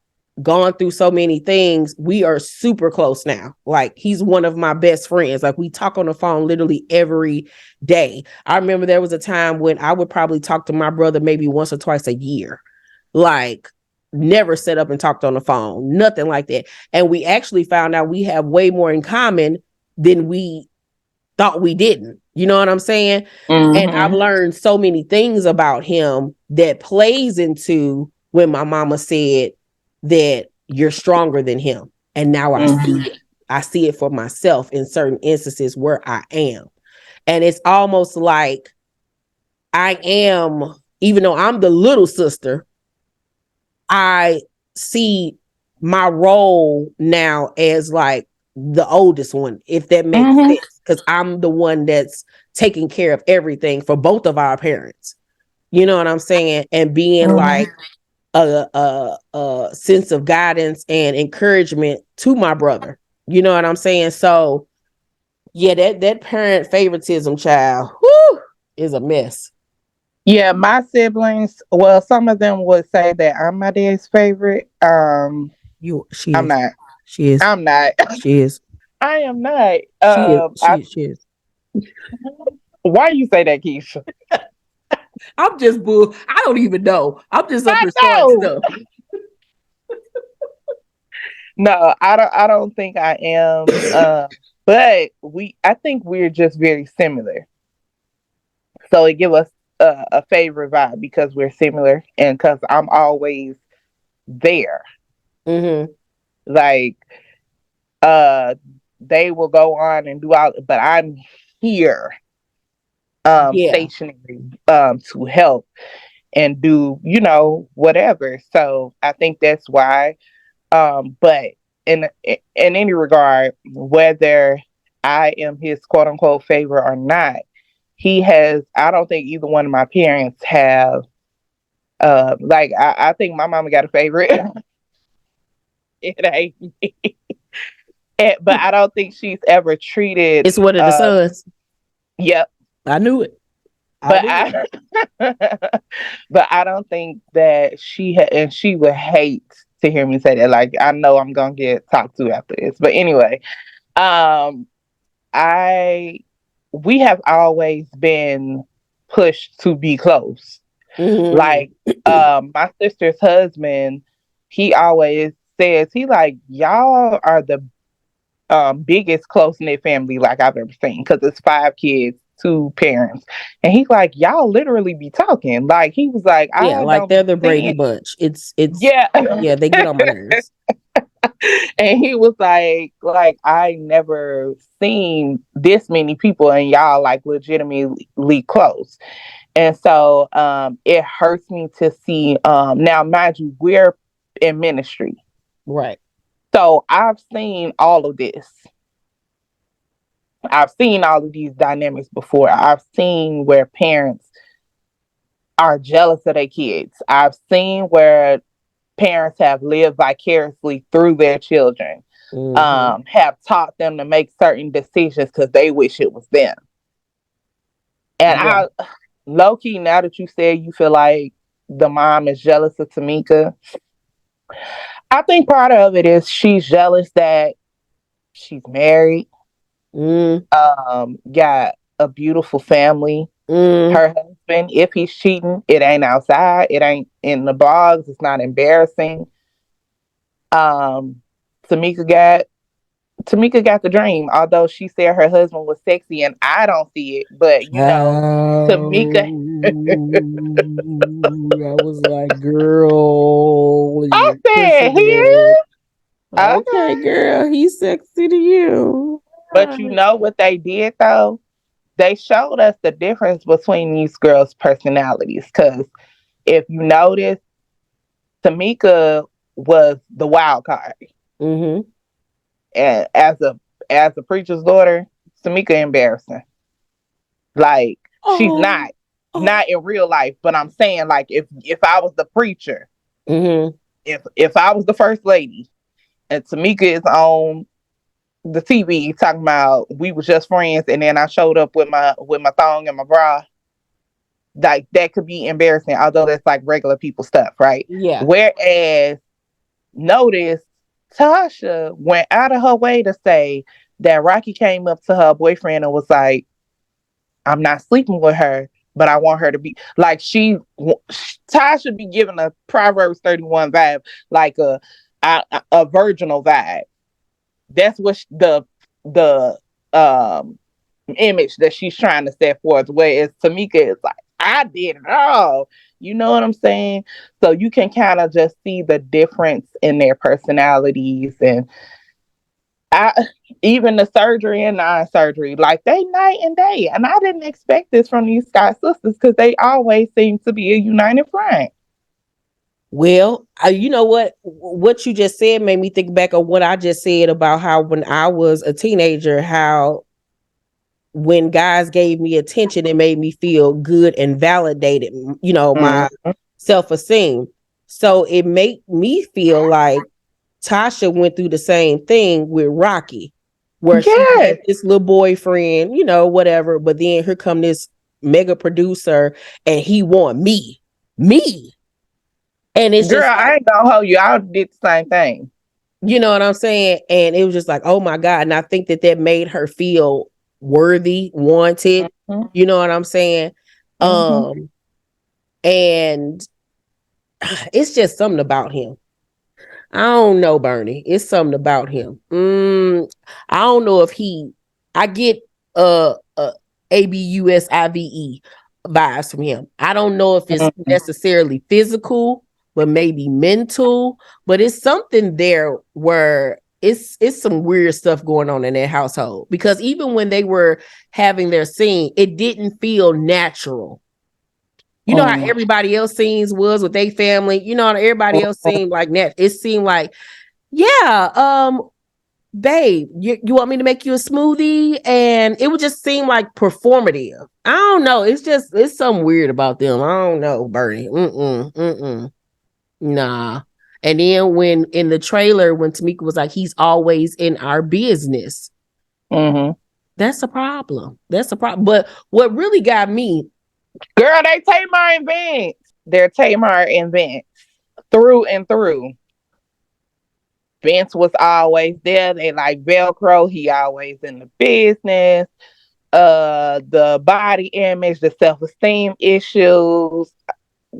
gone through so many things, we are super close now. Like he's one of my best friends. Like we talk on the phone literally every day. I remember there was a time when I would probably talk to my brother maybe once or twice a year. Like never set up and talked on the phone, nothing like that. And we actually found out we have way more in common than we thought we didn't. You know what I'm saying? And I've Mm-hmm. learned so many things about him that plays into when my mama said that you're stronger than him. And now I see Mm-hmm. it. I see it for myself in certain instances where I am. And it's almost like I am, even though I'm the little sister, I see my role now as like the oldest one, if that makes Mm-hmm. sense, because I'm the one that's taking care of everything for both of our parents. You know what I'm saying? And being Mm-hmm. like a sense of guidance and encouragement to my brother. You know what I'm saying? So yeah, that parent favoritism child, whew, is a mess. Yeah, my siblings, well, some of them would say that I'm my dad's favorite. She I'm is. not. She is. I'm not. She is. I am not. She is. She is. Why you say that, Keisha? I'm just bull. I don't even know. I'm just up I here starting know. stuff. No, I don't. I don't think I am. But I think we're just very similar. So it give us a favorite vibe because we're similar, and because I'm always there. Mm-hmm. Like, uh, they will go on and do all, but I'm here, Yeah. stationary, to help and do, whatever. So I think that's why. But in any regard, whether I am his quote unquote favorite or not, he has. I don't think either one of my parents have. Like I think my mama got a favorite. It ain't me. But I don't think she's ever treated. It's one of the sons. Yep. I knew it. I But knew it. I, but I don't think that and she would hate to hear me say that. Like I know I'm gonna get talked to after this. But anyway, um, I we have always been pushed to be close. Like Mm-hmm. my sister's husband, he always says he like y'all are the biggest close knit family like I've ever seen because it's 5 kids, 2 parents, and he's like y'all literally be talking. Like he was like Yeah, I like don't they're be the Brady seeing. Bunch. It's Yeah. yeah, they get on my nerves. And he was like I never seen this many people and y'all like legitimately close. And so it hurts me to see now mind you we're in ministry. Right. So I've seen all of this. I've seen all of these dynamics before. I've seen where parents are jealous of their kids. I've seen where parents have lived vicariously through their children, Mm-hmm. have taught them to make certain decisions because they wish it was them. And Yeah. low key, now that you said you feel like the mom is jealous of Tamika, I think part of it is she's jealous that she's married, Mm, got a beautiful family. mm. Her husband, if he's cheating, it ain't outside, it ain't in the blogs, it's not embarrassing. Um, Tamika got Tamika got the dream, although she said her husband was sexy and I don't see it. But Child. Tamika I was like, girl, I you're said, pushing here? it. Okay, Okay. girl, he's sexy to you. But you know what they did though? They showed us the difference between these girls' personalities. Because if you notice, Tamika was the wild card, Mm-hmm. and as a preacher's daughter, Tamika embarrassing. Like she's Oh, oh. not in real life, but I'm saying like if I was the preacher, Mm-hmm. if I was the first lady, and Tamika is on the TV talking about we was just friends, and then I showed up with my thong and my bra, like that could be embarrassing, although that's like regular people stuff, right? Yeah. Whereas notice Tasha went out of her way to say that Rocky came up to her boyfriend and was like, I'm not sleeping with her, but I want her to be like Tasha be giving a Proverbs 31 vibe, like a virginal vibe. That's what the image that she's trying to set forth. Whereas Tamika is like, I did it all. You know what I'm saying? So you can kind of just see the difference in their personalities, and I even the surgery and non-surgery, like they night and day. And I didn't expect this from these Scott sisters because they always seem to be a united front. Well, you know what you just said made me think back of what I just said about how when I was a teenager, how when guys gave me attention, it made me feel good and validated, my Mm-hmm. self-esteem. So it made me feel like Tasha went through the same thing with Rocky, where she had Yes, this little boyfriend, whatever, but then here come this mega producer and he want me. And it's girl, just like, I ain't gonna hold you. I did the same thing. you know what I'm saying? And it was just like, oh my God. And I think that made her feel worthy, wanted. Mm-hmm. You know what I'm saying? Mm-hmm. Um, and it's just something about him. I don't know, Bernie. It's something about him. I don't know if I get ABUSIVE vibes from him. I don't know if it's Mm-hmm. necessarily physical, but maybe mental. But it's something there where it's some weird stuff going on in their household. Because even when they were having their scene, it didn't feel natural. You know how everybody else scenes was with their family. You know how everybody else seemed like that. It seemed like, yeah, babe, you want me to make you a smoothie? And it would just seem like performative. I don't know. It's something weird about them. I don't know, Bernie. Nah. And then when in the trailer, when Tamika was like, he's always in our business, Mm-hmm. that's a problem. That's a problem. But what really got me, Girl, they Tamar and Vince. They're Tamar and Vince through and through. Vince was always there. They like Velcro. He always in the business. The body image, the self-esteem issues.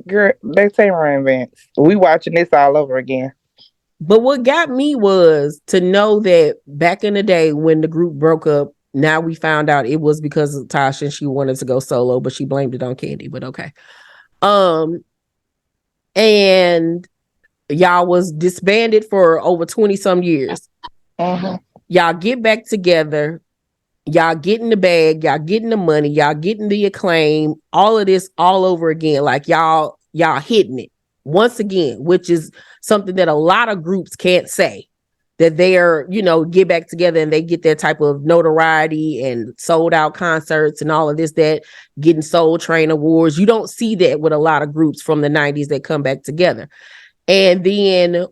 Girl, they Tamar and Vince. We watching this all over again. but what got me was to know that back in the day when the group broke up, now we found out it was because of Tasha and she wanted to go solo, but she blamed it on Candy. But okay. Um, and y'all was disbanded for over 20 some years. Mm-hmm. Y'all get back together, y'all getting the bag, y'all getting the money, y'all getting the acclaim, all of this all over again. Like y'all hitting it once again, which is something that a lot of groups can't say. That they are, get back together and they get that type of notoriety and sold out concerts and all of this, that getting Soul Train awards. You don't see that with a lot of groups from the 90s that come back together. And then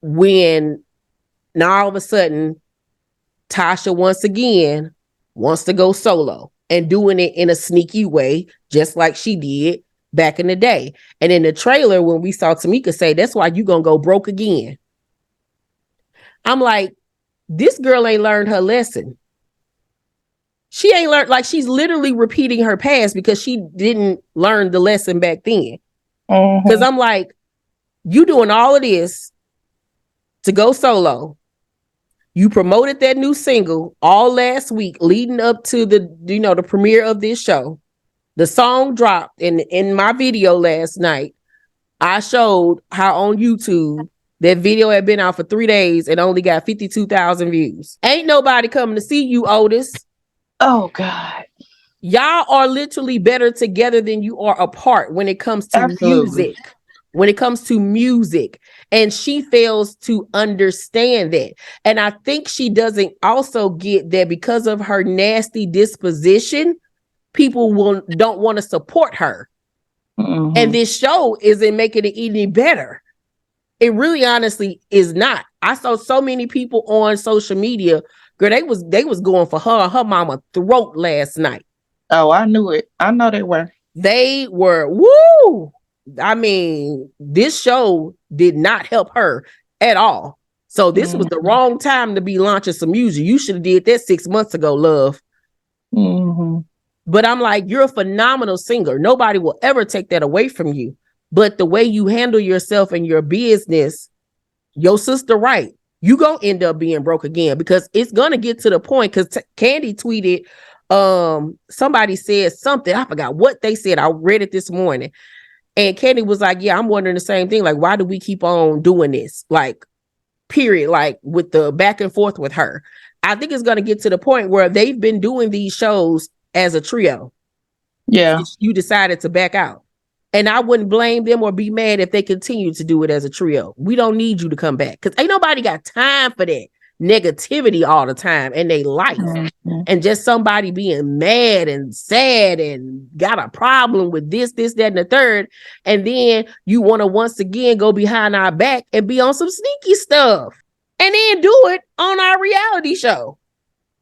when now all of a sudden Tasha once again wants to go solo and doing it in a sneaky way, just like she did back in the day. And in the trailer, when we saw Tamika say, that's why you gonna go broke again. I'm like, this girl ain't learned her lesson. She ain't learned, like she's literally repeating her past because she didn't learn the lesson back then. Because Mm-hmm. I'm like, you doing all of this to go solo. You promoted that new single all last week, leading up to the premiere of this show. The song dropped in my video last night. I showed how on YouTube that video had been out for 3 days and only got 52,000 views. Ain't nobody coming to see you, Otis. Oh God. Y'all are literally better together than you are apart when it comes to Absolutely. music. When it comes to music. And she fails to understand that. And I think she doesn't also get that because of her nasty disposition, people don't want to support her. Mm-hmm. And this show isn't making it any better. It really honestly is not. I saw so many people on social media, girl, they was going for her and her mama throat last night. Oh, I knew it. I know they were. They were woo. I mean, this show did not help her at all. So this was the Mm-hmm. wrong time to be launching some music. You should have did that 6 months ago, love. Mm-hmm. But I'm like, you're a phenomenal singer. Nobody will ever take that away from you. But the way you handle yourself and your business, your sister right, you gonna end up being broke again because it's gonna get to the point. Because Candy tweeted, somebody said something, I forgot what they said, I read it this morning, and Candy was like, yeah, I'm wondering the same thing, like, why do we keep on doing this, like, period, like with the back and forth with her. I think it's gonna get to the point where they've been doing these shows as a trio. Yeah. You decided to back out. And I wouldn't blame them or be mad if they continue to do it as a trio. We don't need you to come back because ain't nobody got time for that negativity all the time in their life. Mm-hmm. And just somebody being mad and sad and got a problem with this, that, and the third. And then you want to once again go behind our back and be on some sneaky stuff. And then do it on our reality show.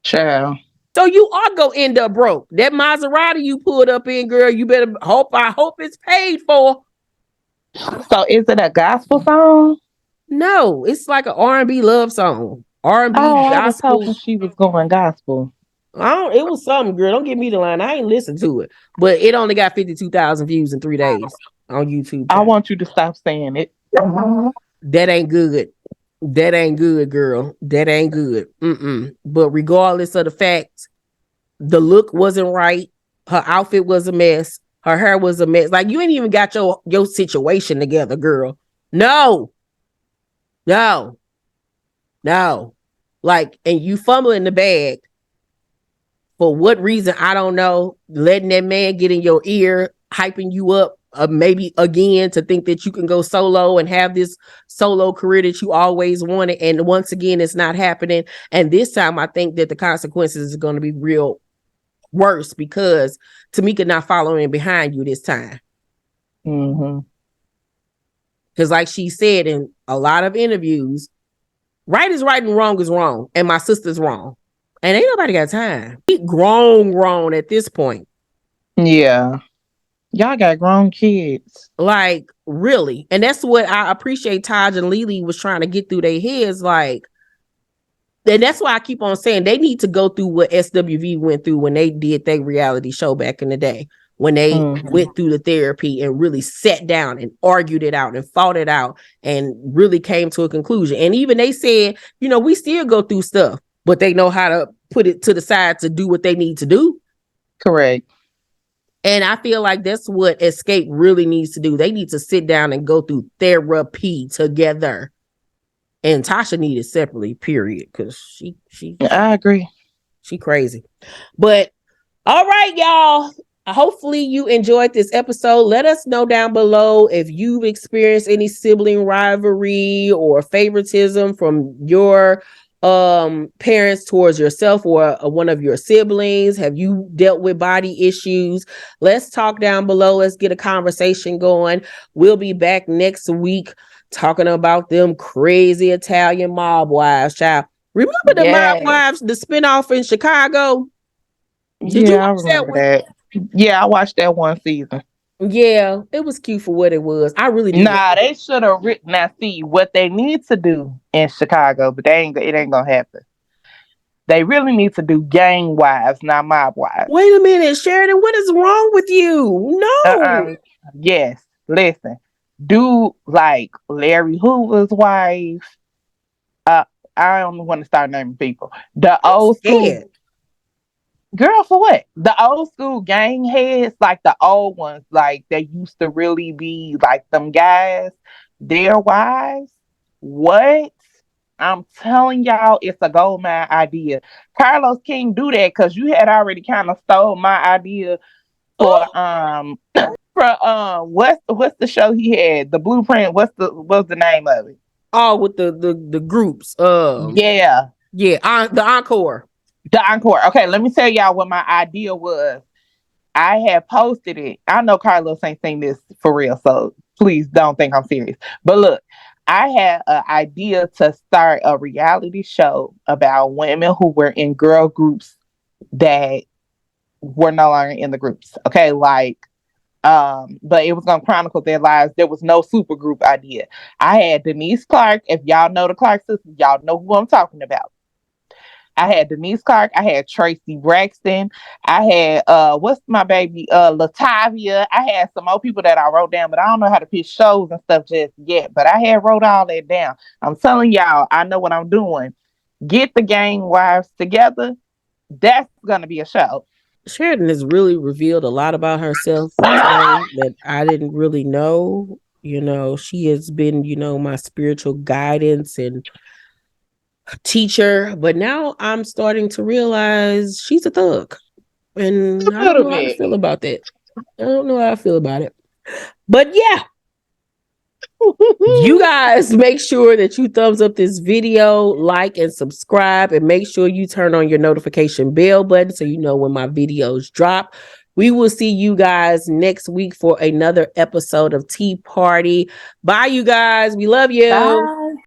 Child. So you are gonna end up broke. That Maserati you pulled up in, girl, you better I hope it's paid for. So is it a gospel song? No, it's like an R&B love song. R&B Oh, I was gospel. hoping she was going gospel. It was something, girl. Don't give me the line. I ain't listened to it. But it only got 52,000 views in 3 days on YouTube I channel. want you to stop saying it. That ain't good. That ain't good, girl. That ain't good. But regardless of the fact, the look wasn't right. Her outfit was a mess. Her hair was a mess. Like, you ain't even got your situation together, girl. No. No. No. Like, and you fumbling the bag for what reason, I don't know. Letting that man get in your ear, hyping you up, maybe again to think that you can go solo and have this solo career that you always wanted. And once again, it's not happening. And this time, I think that the consequences are going to be real worse because Tamika not following behind you this time. Mm-hmm. Because like she said in a lot of interviews, right is right and wrong is wrong. And my sister's wrong. And ain't nobody got time. We grown at this point. Yeah. Y'all got grown kids. Like, really. And that's what I appreciate Taj and Lily was trying to get through their heads. Like, and that's why I keep on saying they need to go through what SWV went through when they did their reality show back in the day. When they went through the therapy and really sat down and argued it out and fought it out and really came to a conclusion. And even they said, we still go through stuff, but they know how to put it to the side to do what they need to do. Correct. And I feel like that's what Xscape really needs to do. They need to sit down and go through therapy together. And Tasha needed separately, period. Because I agree. she crazy. But all right, y'all. Hopefully you enjoyed this episode. Let us know down below if you've experienced any sibling rivalry or favoritism from your parents towards yourself or one of your siblings. Have you dealt with body issues? Let's talk down below. Let's get a conversation going. We'll be back next week talking about them crazy Italian mob wives, child. Remember the mob wives, the spinoff in Chicago? Did you I watch that remember one? that. Yeah, I watched that one season. Yeah, it was cute for what it was. I really did. Nah, they should have written. Now, see what they need to do in Chicago, but it ain't gonna happen. They really need to do gang wives, not mob wives. Wait a minute, Sheridan, what is wrong with you? No. Yes, listen. Do like Larry Hoover's wife. I don't want to start naming people. The I'm old school. scared. Girl, for what? The old school gang heads, like the old ones, like they used to really be like them guys, their wives. What? I'm telling y'all, it's a gold mine idea. Carlos King do that because you had already kind of stole my idea for Oh, what's the show he had? The Blueprint. What's the name of it? all with the groups. Yeah, Yeah, the encore. the encore. Okay, let me tell y'all what my idea was. I had posted it. I know Carlos ain't saying this for real, so please don't think I'm serious. But look, I had an idea to start a reality show about women who were in girl groups that were no longer in the groups. Okay, like but it was gonna chronicle their lives. There was no super group idea. I had Denise Clark. If y'all know the Clark sisters, y'all know who I'm talking about. I had Denise Clark. I had Tracy Braxton. I had what's my baby? Latavia. I had some more people that I wrote down, but I don't know how to pitch shows and stuff just yet. But I had wrote all that down. I'm telling y'all, I know what I'm doing. Get the gang wives together. That's gonna be a show. Sheridan has really revealed a lot about herself today that I didn't really know. She has been, my spiritual guidance and teacher, but now I'm starting to realize she's a thug. And I A don't little know how to bit. feel about that. I don't know how I feel about it. But yeah, you guys make sure that you thumbs up this video, like and subscribe, and make sure you turn on your notification bell button so you know when my videos drop. We will see you guys next week for another episode of Tea Party. Bye, you guys. We love you. Bye.